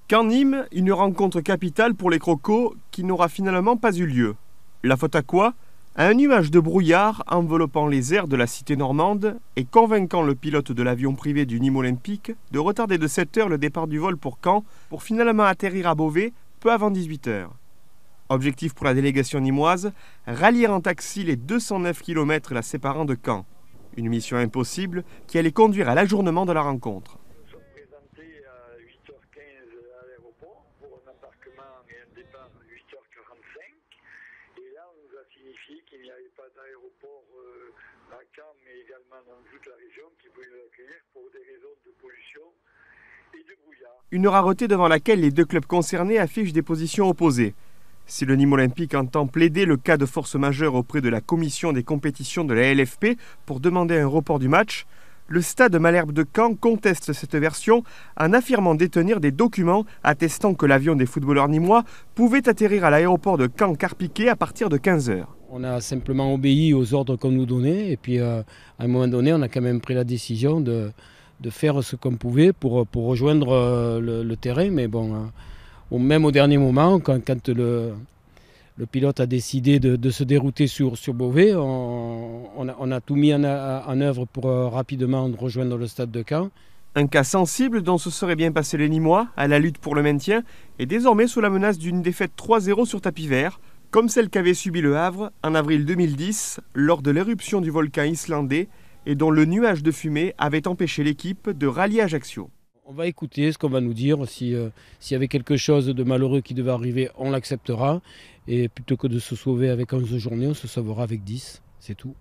Caen-Nîmes, une rencontre capitale pour les Crocos qui n'aura finalement pas eu lieu. La faute à quoi? À un nuage de brouillard enveloppant les airs de la cité normande et convainquant le pilote de l'avion privé du Nîmes Olympique de retarder de 7 heures le départ du vol pour Caen pour finalement atterrir à Beauvais peu avant 18 heures. Objectif pour la délégation nîmoise, rallier en taxi les 209 km la séparant de Caen. Une mission impossible qui allait conduire à l'ajournement de la rencontre. Nous sommes présentés à 8h15 à l'aéroport pour un embarquement et un départ à 8h45. Et là, on nous a signifié qu'il n'y avait pas d'aéroport à Caen, mais également dans toute la région qui pouvait nous accueillir pour des raisons de pollution et de brouillard. Une rareté devant laquelle les deux clubs concernés affichent des positions opposées. Si le Nîmes Olympique entend plaider le cas de force majeure auprès de la commission des compétitions de la LFP pour demander un report du match, le stade Malherbe de Caen conteste cette version en affirmant détenir des documents attestant que l'avion des footballeurs nîmois pouvait atterrir à l'aéroport de Caen-Carpiquet à partir de 15 h. On a simplement obéi aux ordres qu'on nous donnait et puis à un moment donné, on a quand même pris la décision de faire ce qu'on pouvait pour rejoindre le terrain. Mais bon, même au dernier moment, quand le pilote a décidé de se dérouter sur Beauvais, on a tout mis en œuvre pour rapidement rejoindre le stade de Caen. Un cas sensible dont se seraient bien passés les Nîmois à la lutte pour le maintien est désormais sous la menace d'une défaite 3-0 sur tapis vert, comme celle qu'avait subie le Havre en avril 2010 lors de l'éruption du volcan islandais et dont le nuage de fumée avait empêché l'équipe de rallier Ajaccio. On va écouter ce qu'on va nous dire. S'il y avait quelque chose de malheureux qui devait arriver, on l'acceptera. Et plutôt que de se sauver avec 11 journées, on se sauvera avec 10. C'est tout.